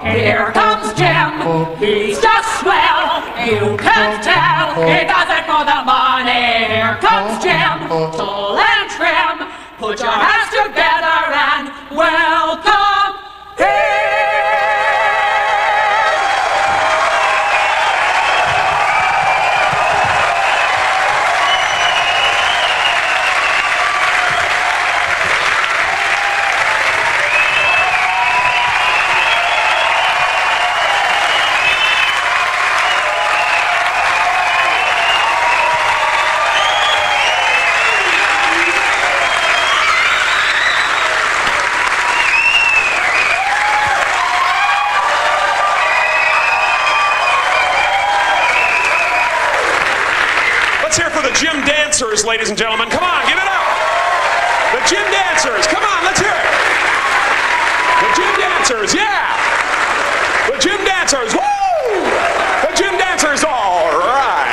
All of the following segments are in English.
Here comes Jim, he's just swell, you can't tell, he does it for the money. Here comes Jim, tall and trim, put your hands together and welcome him. Gym dancers, ladies and gentlemen. Come on, give it up. The gym dancers. Come on, let's hear it. The gym dancers, yeah. The gym dancers, woo! The gym dancers, all right.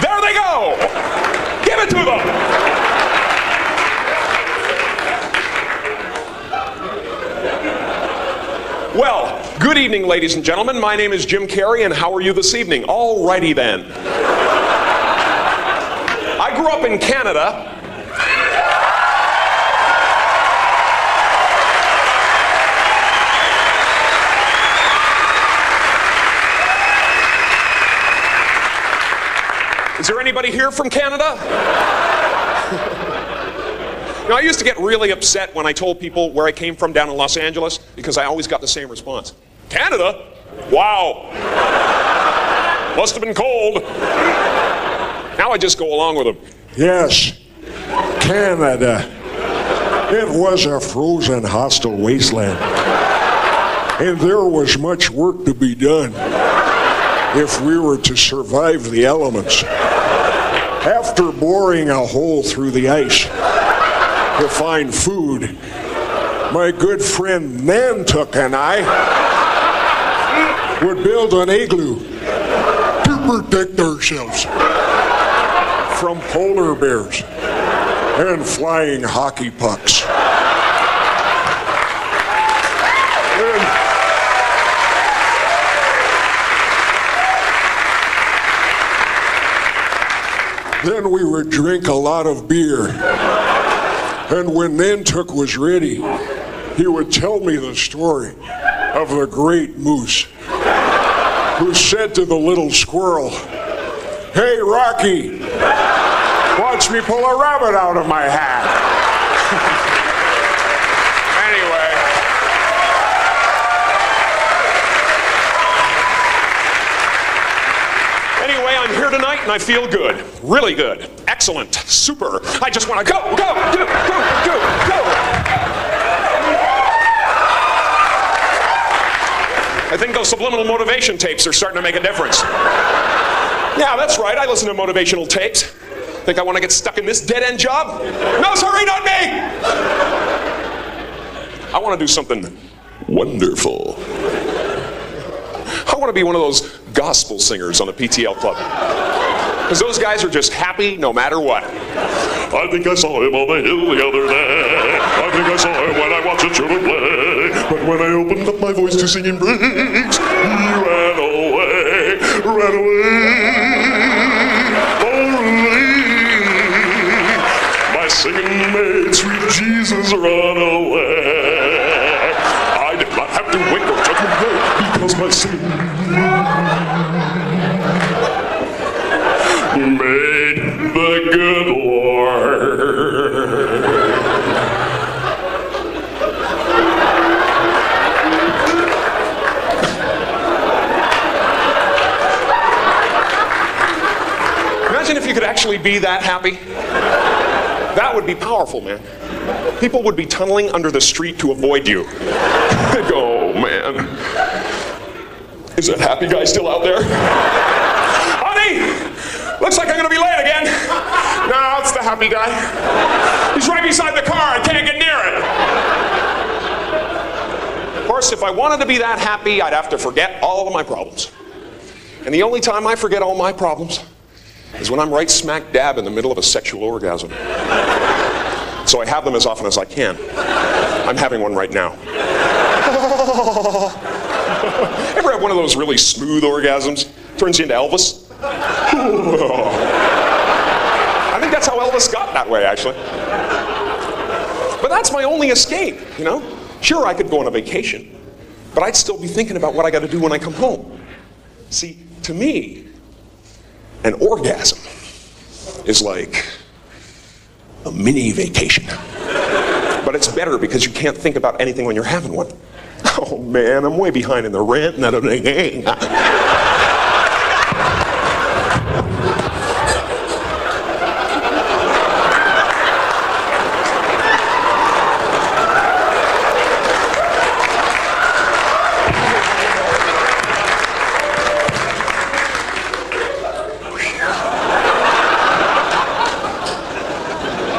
There they go. Give it to them. Well, good evening, ladies and gentlemen. My name is Jim Carrey, and how are you this evening? All righty then. I grew up in Canada. Is there anybody here from Canada? Now, I used to get really upset when I told people where I came from down in Los Angeles because I always got the same response. Canada? Wow. Must have been cold. Now I just go along with them. Yes, Canada. It was a frozen, hostile wasteland. And there was much work to be done if we were to survive the elements. After boring a hole through the ice to find food, my good friend Nantuck and I would build an igloo to protect ourselves from polar bears and flying hockey pucks. Then we would drink a lot of beer. And when Nantuck was ready, he would tell me the story of the great moose who said to the little squirrel, "Hey, Rocky, watch me pull a rabbit out of my hat." Anyway, I'm here tonight and I feel good. Really good. Excellent. Super. I just want to go. I think those subliminal motivation tapes are starting to make a difference. Yeah, that's right. I listen to motivational tapes. Think I want to get stuck in this dead-end job? No, sorry, not me! I want to do something wonderful. I want to be one of those gospel singers on the PTL Club. Because those guys are just happy no matter what. I think I saw him on the hill the other day. I think I saw him when I watched the children play. But when I opened up my voice to sing in breaks, he ran away, ran away. My singing made sweet Jesus run away. I did not have to wait for judgment day because my singing made the good Lord. Imagine if you could actually be that happy. That would be powerful, man. People would be tunneling under the street to avoid you. They'd go, oh, man. Is that happy guy still out there? Honey! Looks like I'm gonna be late again. No, it's the happy guy. He's right beside the car. I can't get near it. Of course, if I wanted to be that happy, I'd have to forget all of my problems. And the only time I forget all my problems is when I'm right smack dab in the middle of a sexual orgasm. So I have them as often as I can. I'm having one right now. Ever have one of those really smooth orgasms? Turns you into Elvis? I think that's how Elvis got that way, actually. But that's my only escape, you know? Sure, I could go on a vacation, but I'd still be thinking about what I got to do when I come home. See, to me, an orgasm is like a mini vacation. But it's better because you can't think about anything when you're having one. Oh man, I'm way behind in the rent and everything.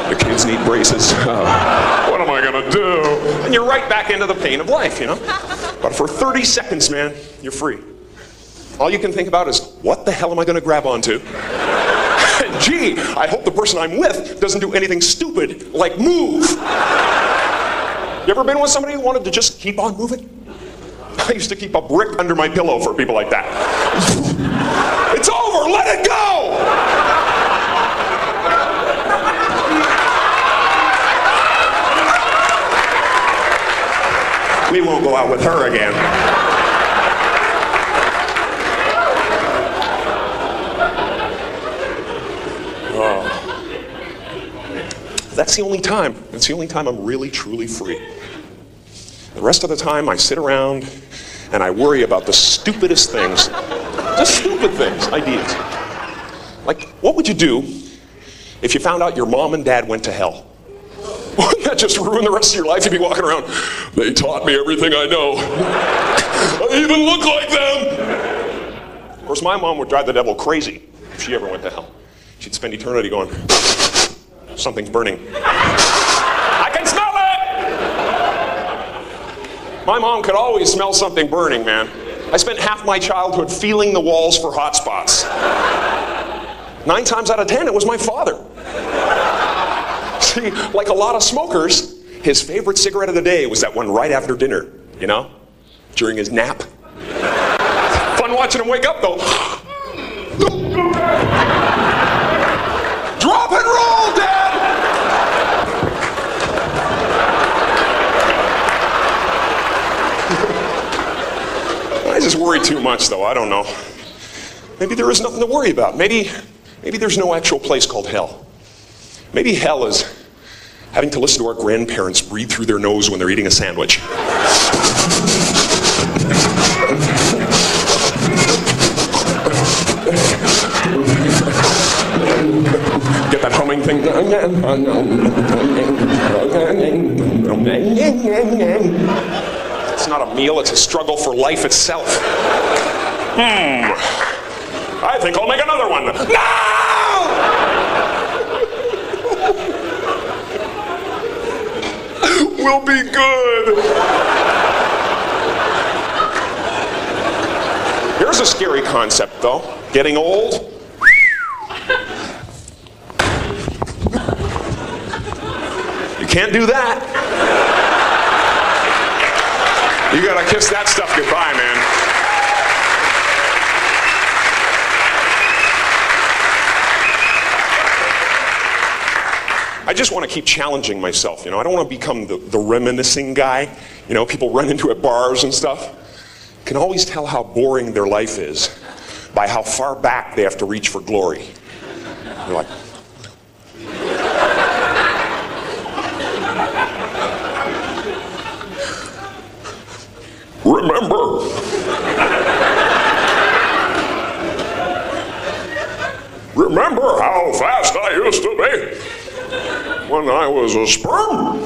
The kids need braces. What am I gonna do? And you're right back into the pain of life, you know? But for 30 seconds, man, you're free. All you can think about is, what the hell am I gonna grab onto? And gee, I hope the person I'm with doesn't do anything stupid, like move. You ever been with somebody who wanted to just keep on moving? I used to keep a brick under my pillow for people like that. It's over, let it go! We won't go out with her again. Oh. That's the only time. That's the only time I'm really, truly free. The rest of the time, I sit around and I worry about the stupidest things. Just stupid things, ideas. Like, what would you do if you found out your mom and dad went to hell? Wouldn't that just ruin the rest of your life? You'd be walking around, they taught me everything I know. I even look like them. Of course, my mom would drive the devil crazy if she ever went to hell. She'd spend eternity going, something's burning. I can smell it! My mom could always smell something burning, man. I spent half my childhood feeling the walls for hot spots. 9 times out of 10, it was my father. See, like a lot of smokers, his favorite cigarette of the day was that one right after dinner, you know, during his nap. Fun watching him wake up, though. Drop and roll, Dad! I just worry too much, though. I don't know. Maybe there is nothing to worry about. Maybe there's no actual place called hell. Maybe hell is having to listen to our grandparents breathe through their nose when they're eating a sandwich. Get that humming thing. It's not a meal, it's a struggle for life itself. I think I'll make another one. No! We'll be good. Here's a scary concept, though. Getting old. You can't do that. You gotta kiss that stuff goodbye, man. I just want to keep challenging myself, you know. I don't want to become the reminiscing guy. You know, people run into at bars and stuff. Can always tell how boring their life is by how far back they have to reach for glory. You're like, remember how fast I used to be when I was a sperm?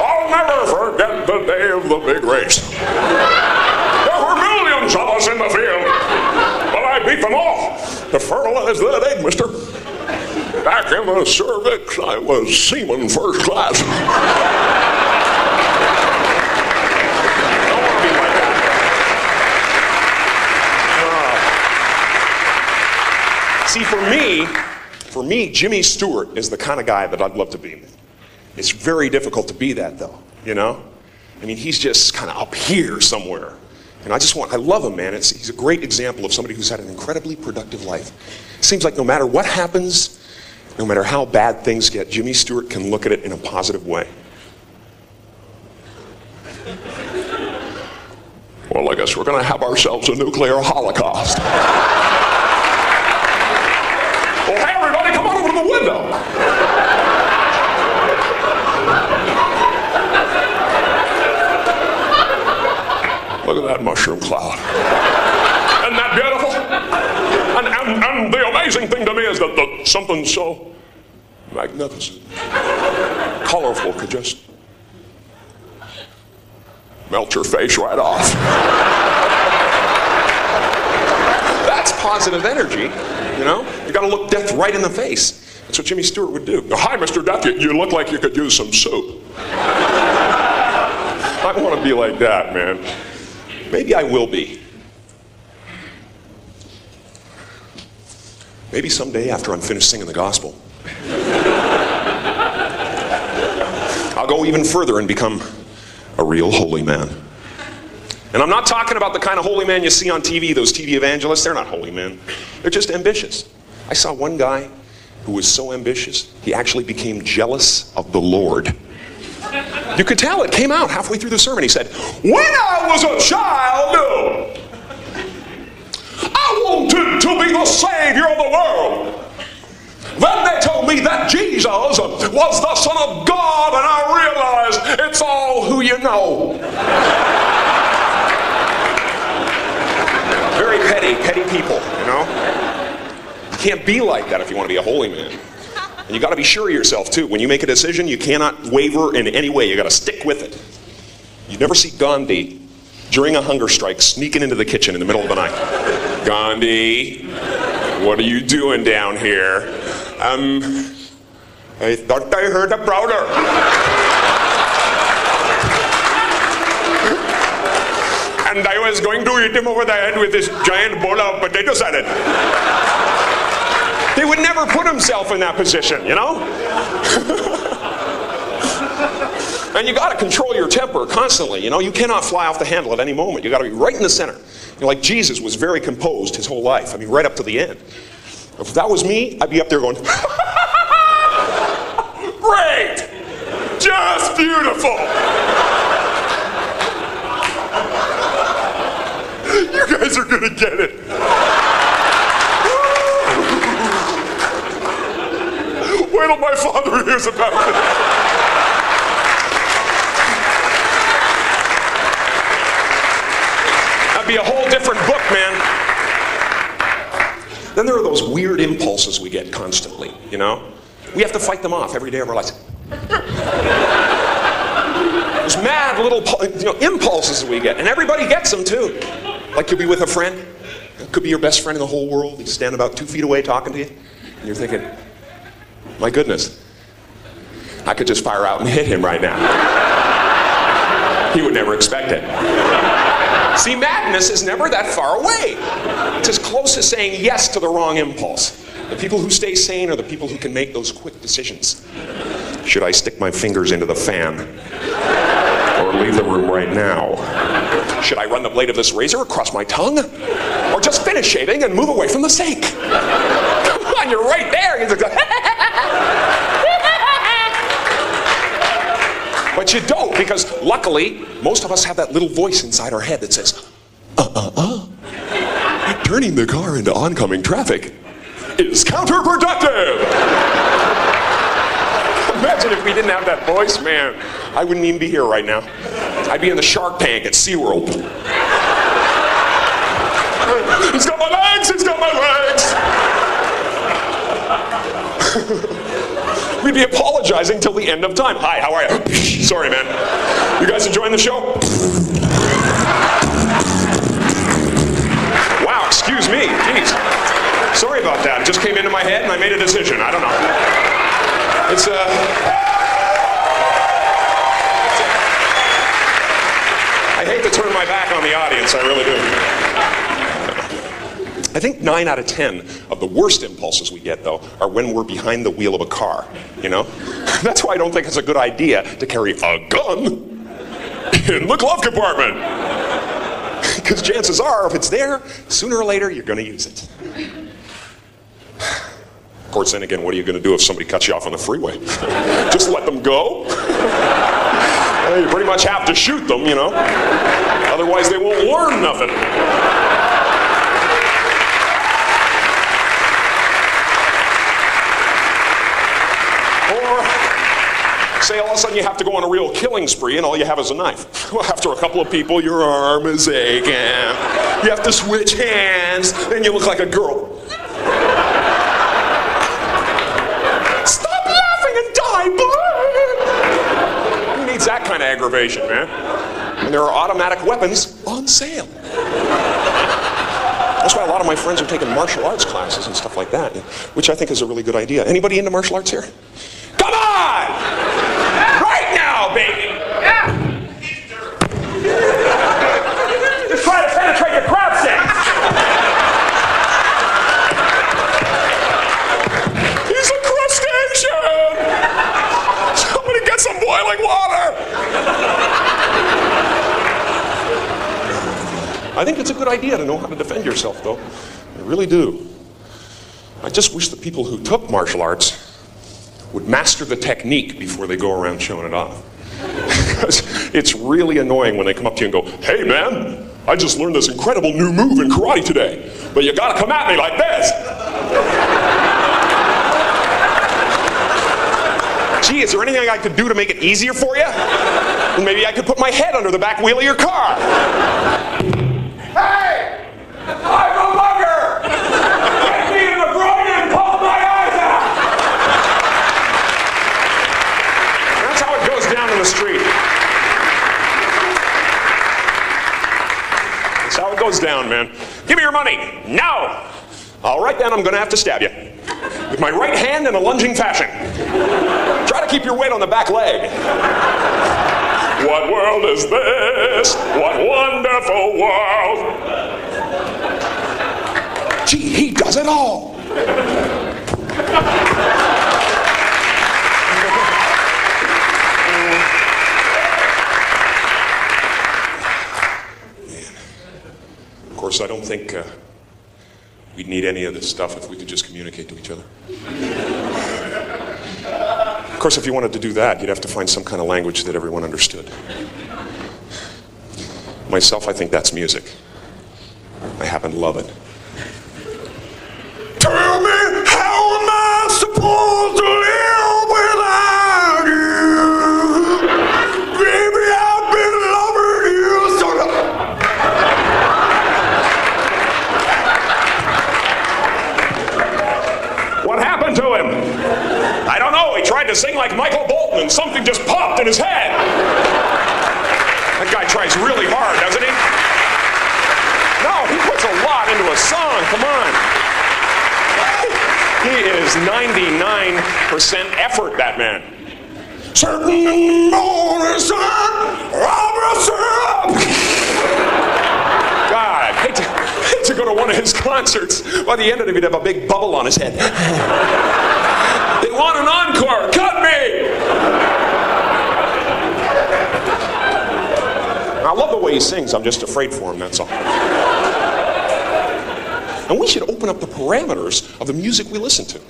I'll never forget the day of the big race. There were millions of us in the field, but I beat them all to fertilize that egg, mister. Back in the cervix, I was seaman first class. Don't want to be like that. See, for for me, Jimmy Stewart is the kind of guy that I'd love to be. It's very difficult to be that, though, you know? I mean, he's just kind of up here somewhere. And I love him, man. He's a great example of somebody who's had an incredibly productive life. It seems like no matter what happens, no matter how bad things get, Jimmy Stewart can look at it in a positive way. Well, I guess we're going to have ourselves a nuclear holocaust. Well, hey, everybody, come on over to the window. Look at that mushroom cloud. Isn't that beautiful? And the amazing thing to me is that something so magnificent, colorful could just melt your face right off. That's positive energy, you know? You gotta look death right in the face. That's what Jimmy Stewart would do. Hi, Mr. Death, you look like you could use some soup. I want to be like that, man. Maybe I will be. Maybe someday after I'm finished singing the gospel, I'll go even further and become a real holy man. And I'm not talking about the kind of holy man you see on TV, those TV evangelists. They're not holy men. They're just ambitious. I saw one guy who was so ambitious, he actually became jealous of the Lord. You could tell, it came out halfway through the sermon. He said, when I was a child, I wanted to be the Savior of the world. Then they told me that Jesus was the Son of God, and I realized it's all who you know. Very petty people, you know? You can't be like that if you want to be a holy man. And you got to be sure of yourself, too. When you make a decision, you cannot waver in any way. You got to stick with it. You never see Gandhi during a hunger strike sneaking into the kitchen in the middle of the night. Gandhi, what are you doing down here? I thought I heard a prowler. And I was going to hit him over the head with this giant bowl of potato salad. He would never put himself in that position, you know? And you got to control your temper constantly, you know? You cannot fly off the handle at any moment. You got to be right in the center. You know, like Jesus was very composed his whole life. I mean, right up to the end. If that was me, I'd be up there going, great! Just beautiful! You guys are gonna get it. Wait till my father hears about it. That'd be a whole different book, man. Then there are those weird impulses we get constantly, you know? We have to fight them off every day of our lives. Those mad little impulses we get, and everybody gets them too. Like you'll be with a friend, it could be your best friend in the whole world, he's standing about 2 feet away talking to you, and you're thinking, my goodness, I could just fire out and hit him right now. He would never expect it. See, madness is never that far away. It's as close as saying yes to the wrong impulse. The people who stay sane are the people who can make those quick decisions. Should I stick my fingers into the fan? Or leave the room right now? Should I run the blade of this razor across my tongue? Or just finish shaving and move away from the sink? Come on, you're right there. You're like, but you don't, because luckily, most of us have that little voice inside our head that says, turning the car into oncoming traffic is counterproductive. Imagine if we didn't have that voice, man. I wouldn't even be here right now. I'd be in the Shark Tank at SeaWorld. He's got my legs! He's got my legs! We'd be apologizing till the end of time. Hi, how are you? Sorry, man. You guys enjoying the show? Wow, excuse me. Jeez. Sorry about that. It just came into my head and I made a decision. I don't know. It's I hate to turn my back on the audience, I really do. I think 9 out of 10 of the worst impulses we get, though, are when we're behind the wheel of a car, you know? That's why I don't think it's a good idea to carry a gun in the glove compartment. Because chances are, if it's there, sooner or later, you're going to use it. Of course, then again, what are you going to do if somebody cuts you off on the freeway? Just let them go? You pretty much have to shoot them, you know? Otherwise, they won't learn nothing. Or, say all of a sudden you have to go on a real killing spree and all you have is a knife. Well, after a couple of people, your arm is aching. You have to switch hands, and you look like a girl. Stop laughing and die, boy! Who needs that kind of aggravation, man? And there are automatic weapons on sale. That's why a lot of my friends are taking martial arts classes and stuff like that, which I think is a really good idea. Anybody into martial arts here? Come on! Right now, baby! Yeah! Just try to penetrate the crowd sense! He's a crustacean! Somebody get some boiling water! I think it's a good idea to know how to defend yourself, though. I really do. I just wish the people who took martial arts would master the technique before they go around showing it off. Because it's really annoying when they come up to you and go, "Hey man, I just learned this incredible new move in karate today, but you gotta come at me like this." Gee, is there anything I could do to make it easier for you? Well, maybe I could put my head under the back wheel of your car. Hey! I'm a mugger! Get me in the groin and pull my eyes out! That's how it goes down in the street. That's how it goes down, man. Give me your money. No! All right, then, I'm going to have to stab you. With my right hand in a lunging fashion. Try to keep your weight on the back leg. What world is this? What wonderful world! Gee, he does it all! Of course, I don't think we'd need any of this stuff if we could just communicate to each other. Of course, if you wanted to do that, you'd have to find some kind of language that everyone understood. Myself, I think that's music. I happen to love it. Tell me, how am I supposed to live without you? Baby, I've been loving you so long. What happened to him? I don't know. He tried to sing like Michael Bolton and something just popped in his head. That guy tries really hard, doesn't he? No, he puts a lot into a song. Come on. He is 99% effort, that man. Certain morning sun, God, I hate to go to one of his concerts. By the end of it, he'd have a big bubble on his head. They want an encore. Cut me! I love the way he sings. I'm just afraid for him, that's all. And we should open up the parameters of the music we listen to.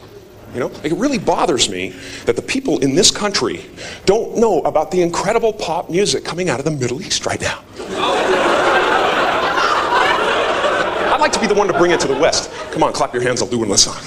You know, it really bothers me that the people in this country don't know about the incredible pop music coming out of the Middle East right now. I'd like to be the one to bring it to the West. Come on, clap your hands, I'll do one last song.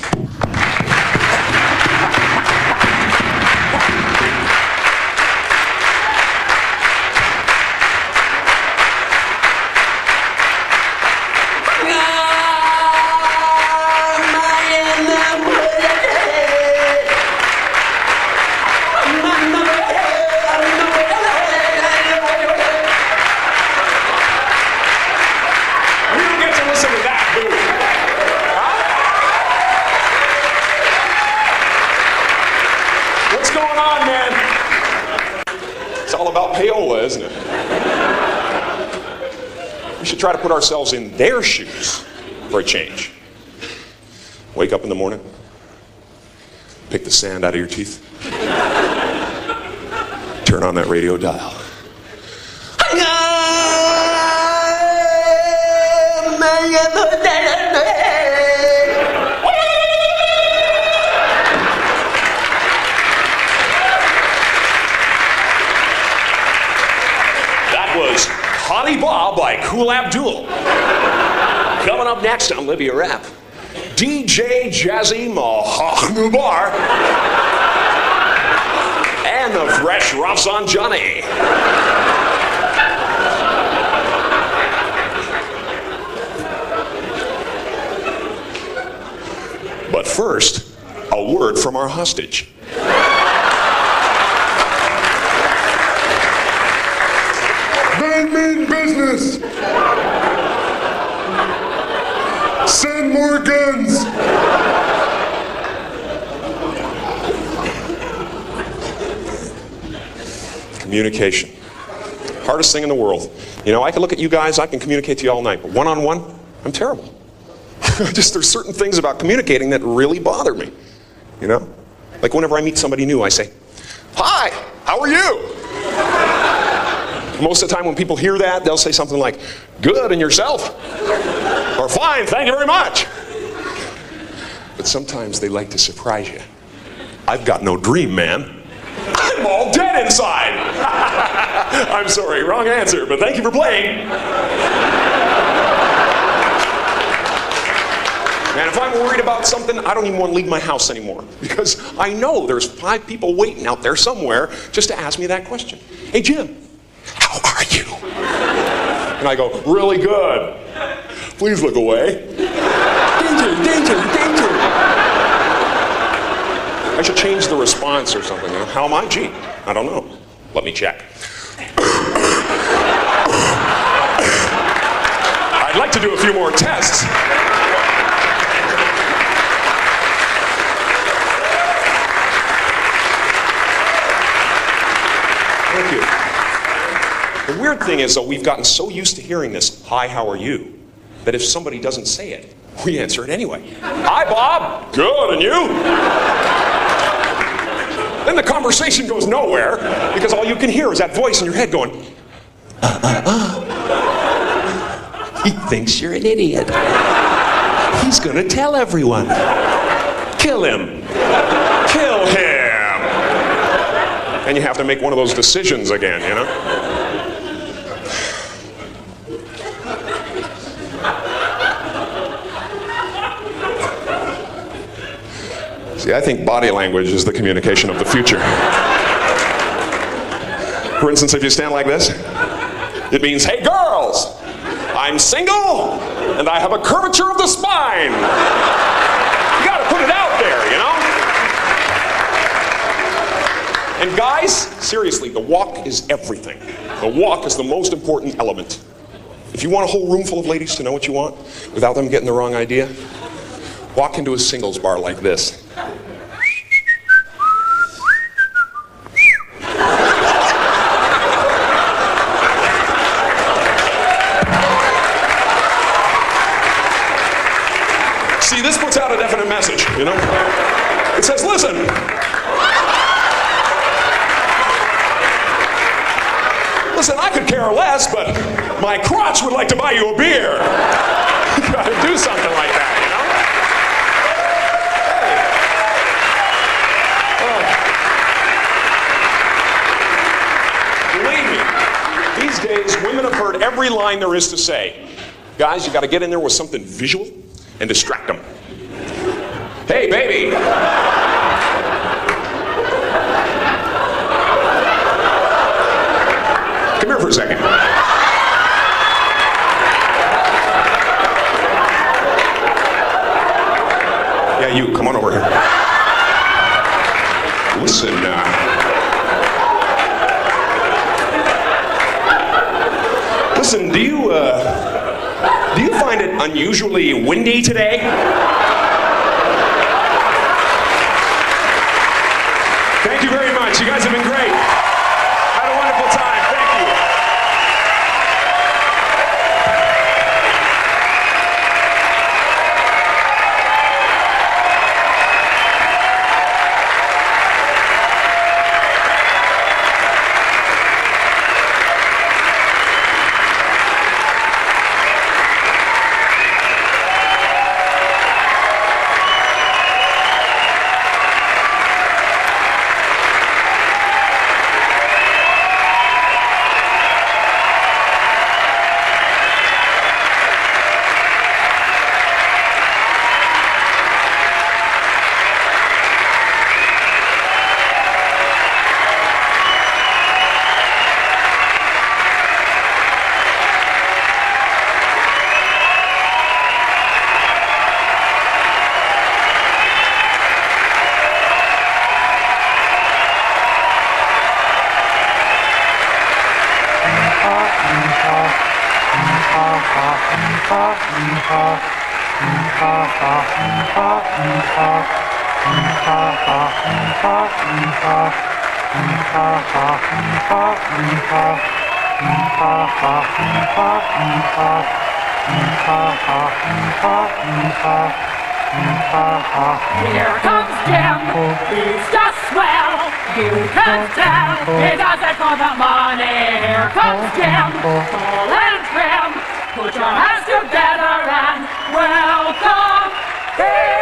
Payola, isn't it? We should try to put ourselves in their shoes for a change. Wake up in the morning, pick the sand out of your teeth, turn on that radio dial. That was Honey Bob by Kool Abdul. Coming up next on Libya Rap, DJ Jazzy Mahanubar and the Fresh Roughs on Johnny. But first, a word from our hostage. They mean business. Send more guns. Communication. Hardest thing in the world. You know, I can look at you guys, I can communicate to you all night, but one-on-one, I'm terrible. There's certain things about communicating that really bother me. You know? Like whenever I meet somebody new, I say, "Hi, how are you?" Most of the time when people hear that, they'll say something like, "Good, and yourself?" Or "Fine, thank you very much." But sometimes they like to surprise you. "I've got no dream, man. I'm all dead inside." I'm sorry, wrong answer, but thank you for playing. Man, if I'm worried about something, I don't even want to leave my house anymore, because I know there's 5 people waiting out there somewhere just to ask me that question. "Hey, Jim, how are you?" And I go, "Really good. Please look away. Danger, danger, danger." I should change the response or something. You know? How am I? Gee, I don't know. Let me check. I'd like to do a few more tests. Thank you. The weird thing is, though, we've gotten so used to hearing this, "Hi, how are you?" that if somebody doesn't say it, we answer it anyway. "Hi, Bob. Good, and you?" Then the conversation goes nowhere because all you can hear is that voice in your head going, He thinks you're an idiot. He's gonna tell everyone. Kill him. Kill him. And you have to make one of those decisions again, you know? See, I think body language is the communication of the future. For instance, if you stand like this, it means, "Hey girls, I'm single and I have a curvature of the spine." You gotta put it out there, you know? And guys, seriously, the walk is everything. The walk is the most important element. If you want a whole room full of ladies to know what you want without them getting the wrong idea, walk into a singles bar like this. See, this puts out a definite message, you know? It says, "Listen, I could care less, but my crotch would like to buy you a beer." You gotta do something like that, you know? Believe me, these days, women have heard every line there is to say. Guys, you gotta get in there with something visual and distract them. "Hey, baby. Come here for a second. Yeah, you, come on over here. Listen, listen, do you find it unusually windy today?" Thank you very much. You guys have been great. Had a wonderful time. Thank you. Here comes Jim, he's just swell. You can tell he does it for the money. Here comes Jim, tall and trim. Put your hands together and welcome him.